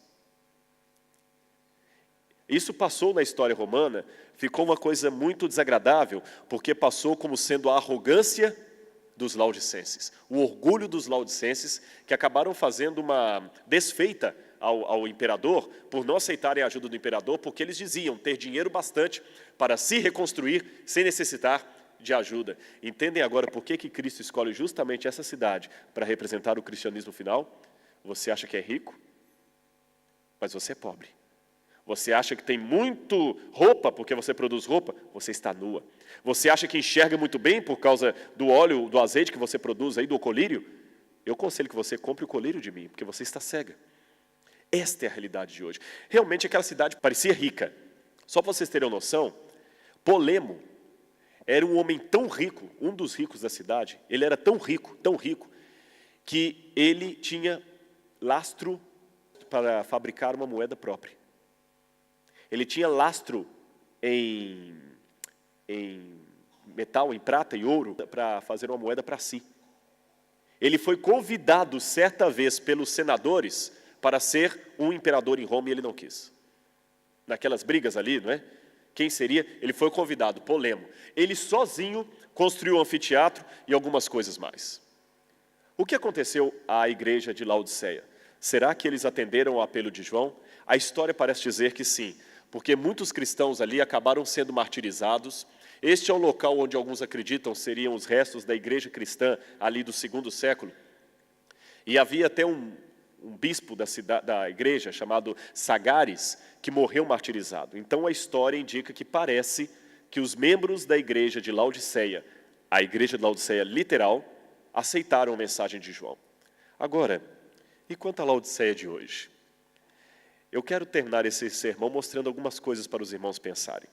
Isso passou na história romana, ficou uma coisa muito desagradável, porque passou como sendo a arrogância dos laodicenses, o orgulho dos laodicenses, que acabaram fazendo uma desfeita ao imperador, por não aceitarem a ajuda do imperador, porque eles diziam ter dinheiro bastante para se reconstruir sem necessitar de ajuda. Entendem agora por que Cristo escolhe justamente essa cidade para representar o cristianismo final? Você acha que é rico? Mas você é pobre. Você acha que tem muito roupa porque você produz roupa? Você está nua. Você acha que enxerga muito bem por causa do óleo, do azeite que você produz aí, do colírio? Eu aconselho que você compre o colírio de mim, porque você está cega. Esta é a realidade de hoje. Realmente aquela cidade parecia rica. Só para vocês terem uma noção, Polemo era um homem tão rico, um dos ricos da cidade, ele era tão rico, que ele tinha lastro para fabricar uma moeda própria. Ele tinha lastro em metal, em prata e ouro, para fazer uma moeda para si. Ele foi convidado certa vez pelos senadores para ser um imperador em Roma e ele não quis. Naquelas brigas ali, não é? Quem seria? Ele foi convidado, Polemo. Ele sozinho construiu um anfiteatro e algumas coisas mais. O que aconteceu à igreja de Laodiceia? Será que eles atenderam ao apelo de João? A história parece dizer que sim, porque muitos cristãos ali acabaram sendo martirizados. Este é o local onde alguns acreditam seriam os restos da igreja cristã ali do 2º século. E havia até um bispo da igreja, chamado Sagares, que morreu martirizado. Então a história indica que parece que os membros da igreja de Laodiceia, a igreja de Laodiceia literal, aceitaram a mensagem de João. Agora, e quanto à Laodiceia de hoje? Eu quero terminar esse sermão mostrando algumas coisas para os irmãos pensarem.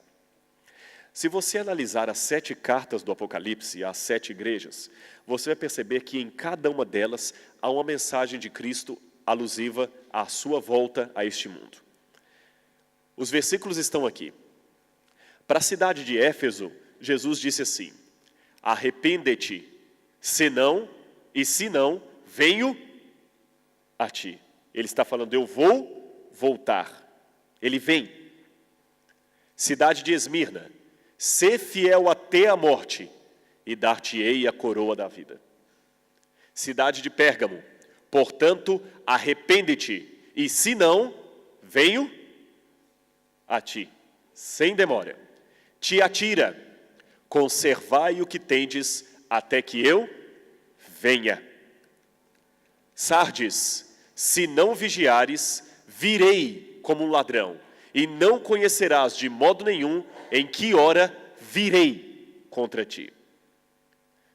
Se você analisar as 7 cartas do Apocalipse, as 7 igrejas, você vai perceber que em cada uma delas há uma mensagem de Cristo alusiva à sua volta a este mundo. Os versículos estão aqui. Para a cidade de Éfeso, Jesus disse assim, arrepende-te, senão, e se não, venho a ti. Ele está falando, eu vou voltar. Ele vem. Cidade de Esmirna, sê fiel até a morte, e dar-te-ei a coroa da vida. Cidade de Pérgamo, portanto, arrepende-te, e se não, venho a ti, sem demora. Tiatira, conservai o que tendes, até que eu venha. Sardes, se não vigiares, virei como um ladrão, e não conhecerás de modo nenhum em que hora virei contra ti.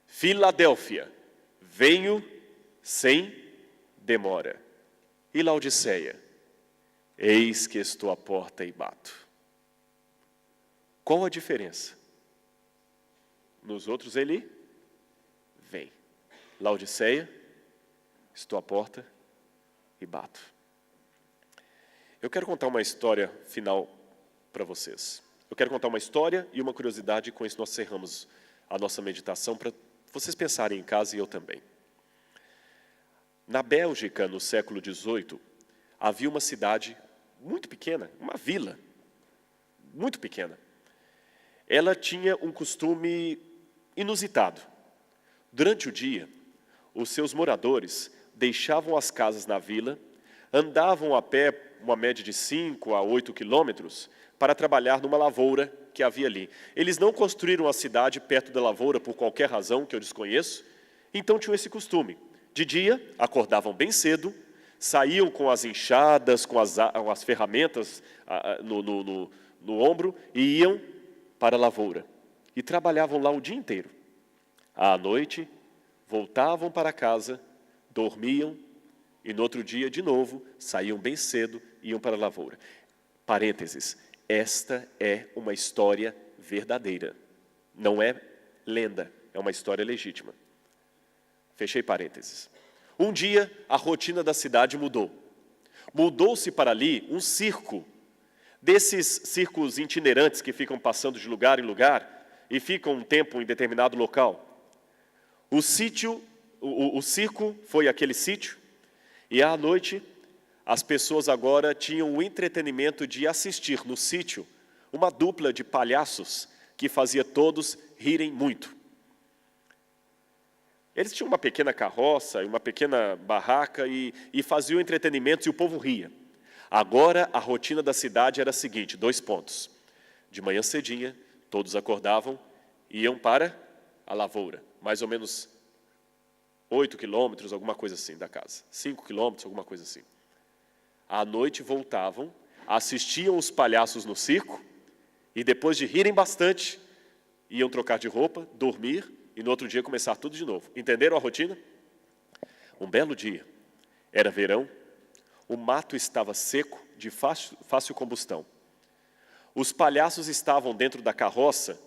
Filadélfia, venho sem demora. E Laodiceia, eis que estou à porta e bato. Qual a diferença? nos outros ele vem. Laodiceia, estou à porta e bato. Eu quero contar uma história final para vocês. Eu quero contar uma história e uma curiosidade, e com isso nós encerramos a nossa meditação para vocês pensarem em casa e eu também. Na Bélgica, no século XVIII, havia uma cidade muito pequena, uma vila, muito pequena. Ela tinha um costume inusitado. Durante o dia, os seus moradores deixavam as casas na vila, andavam a pé uma média de 5 a 8 quilômetros para trabalhar numa lavoura que havia ali. Eles não construíram a cidade perto da lavoura por qualquer razão que eu desconheço, então tinham esse costume. De dia, acordavam bem cedo, saíam com as enxadas, com as ferramentas no ombro e iam para a lavoura. E trabalhavam lá o dia inteiro. À noite, voltavam para casa, dormiam e no outro dia, de novo, saíam bem cedo e iam para a lavoura. Parênteses, esta é uma história verdadeira. Não é lenda, é uma história legítima. Fechei parênteses. Um dia, a rotina da cidade mudou. Mudou-se para ali um circo, desses circos itinerantes que ficam passando de lugar em lugar e ficam um tempo em determinado local. O circo foi aquele sítio e à noite as pessoas agora tinham o entretenimento de assistir no sítio uma dupla de palhaços que fazia todos rirem muito. Eles tinham uma pequena carroça e uma pequena barraca e faziam entretenimento e o povo ria. Agora a rotina da cidade era a seguinte, 2 pontos. De manhã cedinha, todos acordavam e iam para a lavoura, mais ou menos 8 quilômetros, alguma coisa assim da casa. 5 quilômetros, alguma coisa assim. À noite voltavam, assistiam os palhaços no circo e depois de rirem bastante, iam trocar de roupa, dormir e no outro dia começar tudo de novo. Entenderam a rotina? Um belo dia, era verão, o mato estava seco, de fácil combustão. Os palhaços estavam dentro da carroça,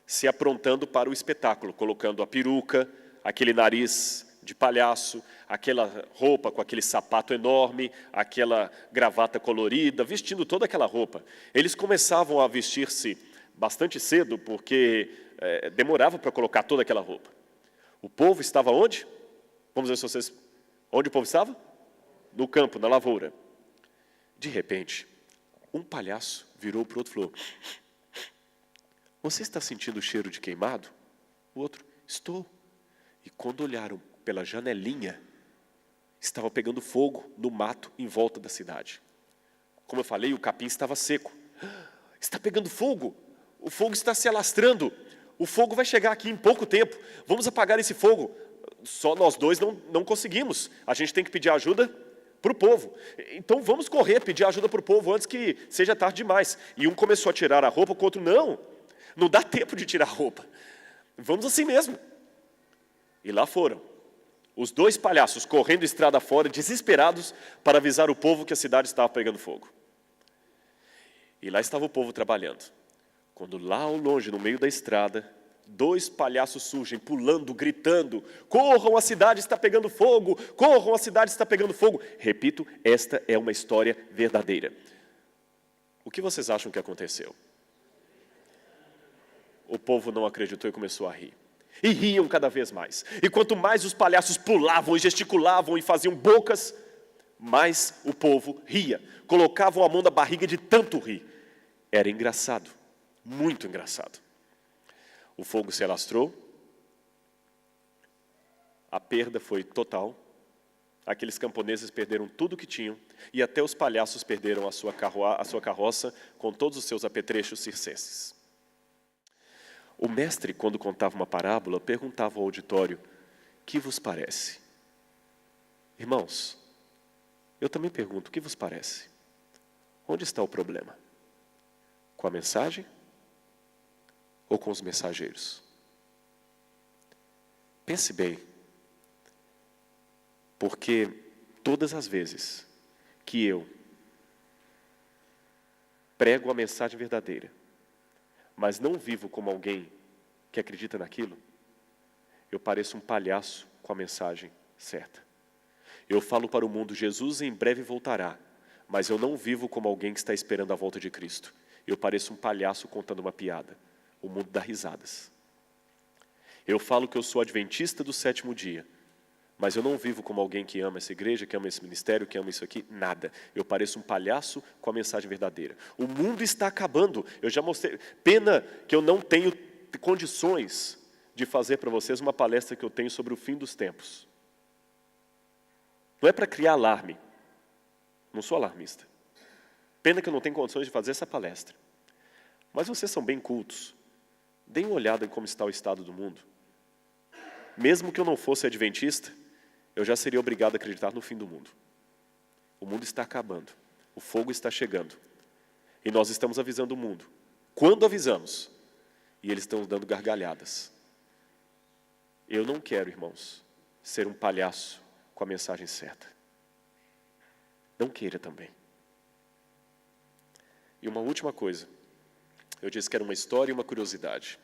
se aprontando para o espetáculo, colocando a peruca, aquele nariz de palhaço, aquela roupa com aquele sapato enorme, aquela gravata colorida, vestindo toda aquela roupa. Eles começavam a vestir-se bastante cedo, porque demorava para colocar toda aquela roupa. O povo estava onde? Vamos ver se vocês... Onde o povo estava? No campo, na lavoura. De repente, um palhaço virou para o outro e falou: você está sentindo o cheiro de queimado? O outro: estou. E quando olharam pela janelinha, estava pegando fogo no mato em volta da cidade. Como eu falei, o capim estava seco. Está pegando fogo? O fogo está se alastrando. O fogo vai chegar aqui em pouco tempo. Vamos apagar esse fogo. Só nós dois não conseguimos. A gente tem que pedir ajuda para o povo. Então vamos correr, pedir ajuda para o povo antes que seja tarde demais. E um começou a tirar a roupa, o outro: não dá tempo de tirar a roupa. Vamos assim mesmo. E lá foram. Os 2 palhaços correndo estrada fora, desesperados, para avisar o povo que a cidade estava pegando fogo. E lá estava o povo trabalhando. Quando lá ao longe, no meio da estrada, 2 palhaços surgem, pulando, gritando: corram, a cidade está pegando fogo! Corram, a cidade está pegando fogo! Repito, esta é uma história verdadeira. O que vocês acham que aconteceu? O povo não acreditou e começou a rir. E riam cada vez mais. E quanto mais os palhaços pulavam e gesticulavam e faziam bocas, mais o povo ria. Colocavam a mão na barriga de tanto rir. Era engraçado, muito engraçado. O fogo se alastrou, a perda foi total, aqueles camponeses perderam tudo o que tinham e até os palhaços perderam a sua carroça com todos os seus apetrechos circenses. O mestre, quando contava uma parábola, perguntava ao auditório: que vos parece? Irmãos, eu também pergunto: o que vos parece? Onde está o problema? Com a mensagem ou com os mensageiros? Pense bem, porque todas as vezes que eu prego a mensagem verdadeira, mas não vivo como alguém que acredita naquilo, eu pareço um palhaço com a mensagem certa. Eu falo para o mundo, Jesus em breve voltará, mas eu não vivo como alguém que está esperando a volta de Cristo. Eu pareço um palhaço contando uma piada. O mundo dá risadas. Eu falo que eu sou adventista do 7º dia, mas eu não vivo como alguém que ama essa igreja, que ama esse ministério, que ama isso aqui, nada. Eu pareço um palhaço com a mensagem verdadeira. O mundo está acabando. Eu já mostrei. Pena que eu não tenho condições de fazer para vocês uma palestra que eu tenho sobre o fim dos tempos. Não é para criar alarme. Não sou alarmista. Pena que eu não tenho condições de fazer essa palestra. Mas vocês são bem cultos. Deem uma olhada em como está o estado do mundo. Mesmo que eu não fosse adventista, eu já seria obrigado a acreditar no fim do mundo. O mundo está acabando. O fogo está chegando. E nós estamos avisando o mundo. Quando avisamos? E eles estão dando gargalhadas. Eu não quero, irmãos, ser um palhaço com a mensagem certa. Não queira também. E uma última coisa. Eu disse que era uma história e uma curiosidade.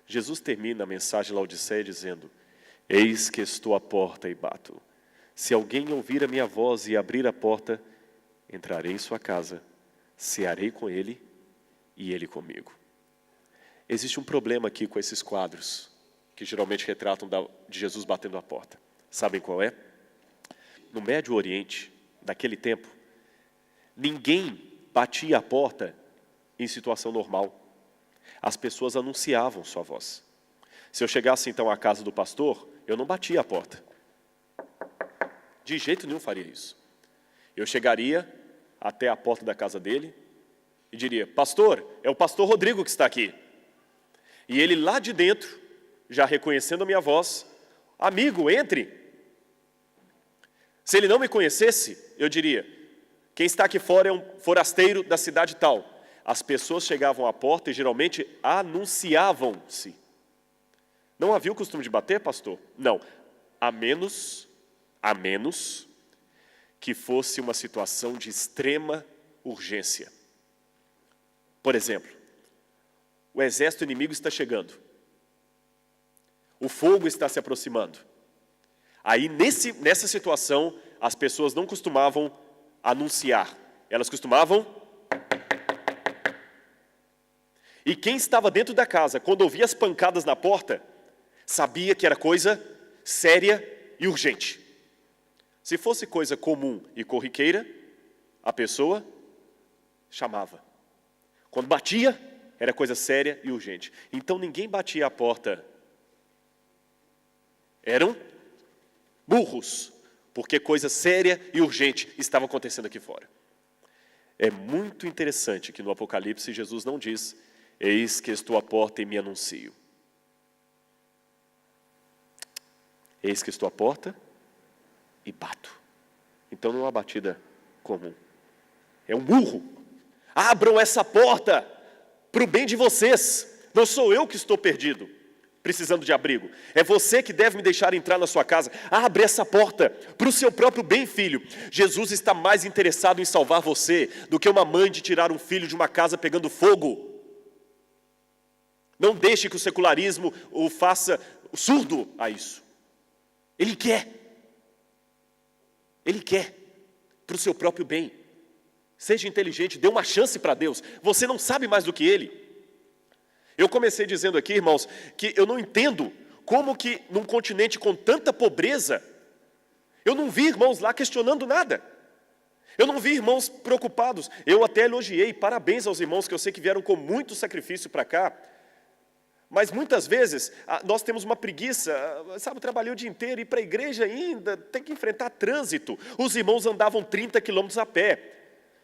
Jesus termina a mensagem de Laodiceia dizendo: eis que estou à porta e bato. Se alguém ouvir a minha voz e abrir a porta, entrarei em sua casa, cearei com ele e ele comigo. Existe um problema aqui com esses quadros, que geralmente retratam de Jesus batendo a porta. Sabem qual é? No Médio Oriente, daquele tempo, ninguém batia a porta em situação normal. As pessoas anunciavam sua voz. Se eu chegasse então à casa do pastor, eu não batia a porta. De jeito nenhum faria isso. Eu chegaria até a porta da casa dele e diria: pastor, é o pastor Rodrigo que está aqui. E ele lá de dentro, já reconhecendo a minha voz: amigo, entre. Se ele não me conhecesse, eu diria: quem está aqui fora é um forasteiro da cidade tal. As pessoas chegavam à porta e geralmente anunciavam-se. Não havia o costume de bater, pastor? Não. A menos que fosse uma situação de extrema urgência. Por exemplo, o exército inimigo está chegando. O fogo está se aproximando. Aí, nessa situação, as pessoas não costumavam anunciar. Elas costumavam... E quem estava dentro da casa, quando ouvia as pancadas na porta, sabia que era coisa séria e urgente. Se fosse coisa comum e corriqueira, a pessoa chamava. Quando batia, era coisa séria e urgente. Então ninguém batia a porta. Eram burros, porque coisa séria e urgente estava acontecendo aqui fora. É muito interessante que no Apocalipse Jesus não diz: eis que estou à porta e me anuncio. Eis que estou à porta e bato. Então não é uma batida comum. É um burro. Abram essa porta para o bem de vocês. Não sou eu que estou perdido, precisando de abrigo. É você que deve me deixar entrar na sua casa. Abre essa porta para o seu próprio bem, filho. Jesus está mais interessado em salvar você do que uma mãe de tirar um filho de uma casa pegando fogo. Não deixe que o secularismo o faça surdo a isso. Ele quer para o seu próprio bem. Seja inteligente, dê uma chance para Deus. Você não sabe mais do que Ele. Eu comecei dizendo aqui, irmãos, que eu não entendo como que num continente com tanta pobreza, eu não vi irmãos lá questionando nada. Eu não vi irmãos preocupados. Eu até elogiei, parabéns aos irmãos que eu sei que vieram com muito sacrifício para cá. Mas muitas vezes nós temos uma preguiça, sabe, trabalhei o dia inteiro, ir para a igreja ainda, tem que enfrentar trânsito. Os irmãos andavam 30 quilômetros a pé.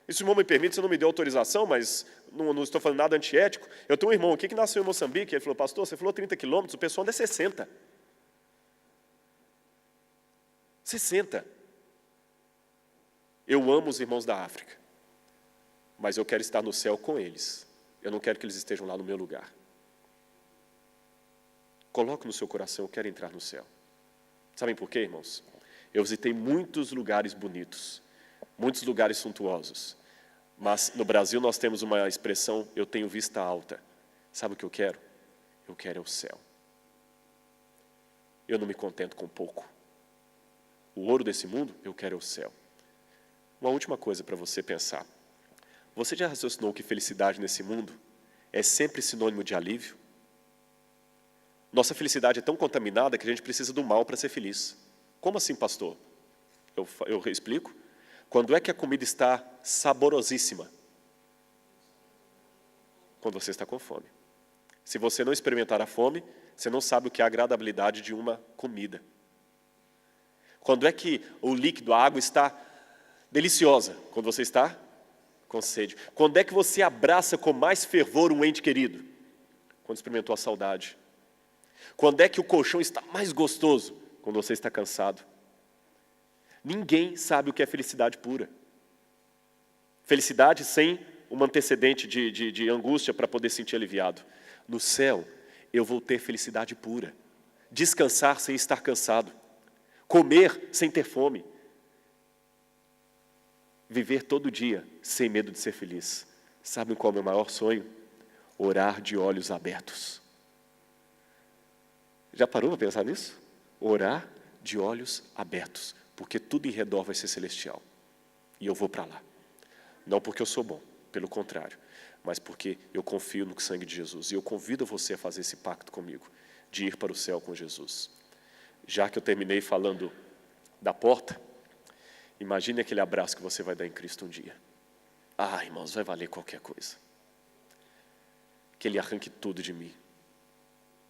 E se o irmão me permite, você não me deu autorização, mas não estou falando nada antiético. Eu tenho um irmão aqui que nasceu em Moçambique, ele falou: pastor, você falou 30 quilômetros, o pessoal anda 60. 60. Eu amo os irmãos da África, mas eu quero estar no céu com eles. Eu não quero que eles estejam lá no meu lugar. Coloque no seu coração: eu quero entrar no céu. Sabem por quê, irmãos? Eu visitei muitos lugares bonitos, muitos lugares suntuosos. Mas no Brasil nós temos uma expressão: eu tenho vista alta. Sabe o que eu quero? eu quero é o céu. Eu não me contento com pouco. O ouro desse mundo, eu quero é o céu. Uma última coisa para você pensar. Você já raciocinou que felicidade nesse mundo é sempre sinônimo de alívio? Nossa felicidade é tão contaminada que a gente precisa do mal para ser feliz. Como assim, pastor? Eu explico. Quando é que a comida está saborosíssima? Quando você está com fome. Se você não experimentar a fome, você não sabe o que é a agradabilidade de uma comida. Quando é que o líquido, a água está deliciosa? Quando você está com sede. Quando é que você abraça com mais fervor um ente querido? Quando experimentou a saudade. Quando é que o colchão está mais gostoso? Quando você está cansado. Ninguém sabe o que é felicidade pura. Felicidade sem um antecedente de angústia para poder sentir aliviado. No céu, eu vou ter felicidade pura. Descansar sem estar cansado. Comer sem ter fome. Viver todo dia sem medo de ser feliz. Sabem qual é o meu maior sonho? Orar de olhos abertos. Já parou para pensar nisso? Orar de olhos abertos. Porque tudo em redor vai ser celestial. E eu vou para lá. Não porque eu sou bom, pelo contrário. Mas porque eu confio no sangue de Jesus. E eu convido você a fazer esse pacto comigo. De ir para o céu com Jesus. Já que eu terminei falando da porta, imagine aquele abraço que você vai dar em Cristo um dia. Ah, irmãos, vai valer qualquer coisa. Que Ele arranque tudo de mim.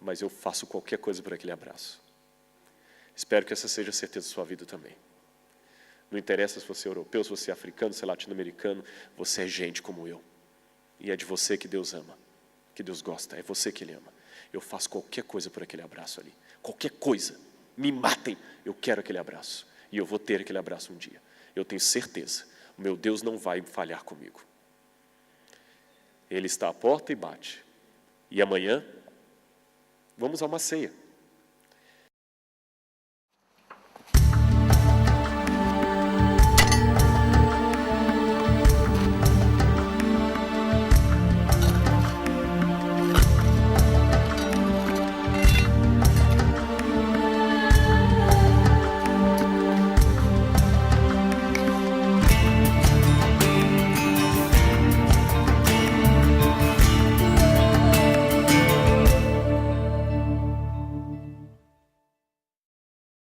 Mas eu faço qualquer coisa por aquele abraço. Espero que essa seja a certeza da sua vida também. Não interessa se você é europeu, se você é africano, se é latino-americano, você é gente como eu. E é de você que Deus ama, que Deus gosta, é você que Ele ama. Eu faço qualquer coisa por aquele abraço ali. Qualquer coisa. Me matem, eu quero aquele abraço. E eu vou ter aquele abraço um dia. Eu tenho certeza, o meu Deus não vai falhar comigo. Ele está à porta e bate. E amanhã, vamos a uma ceia.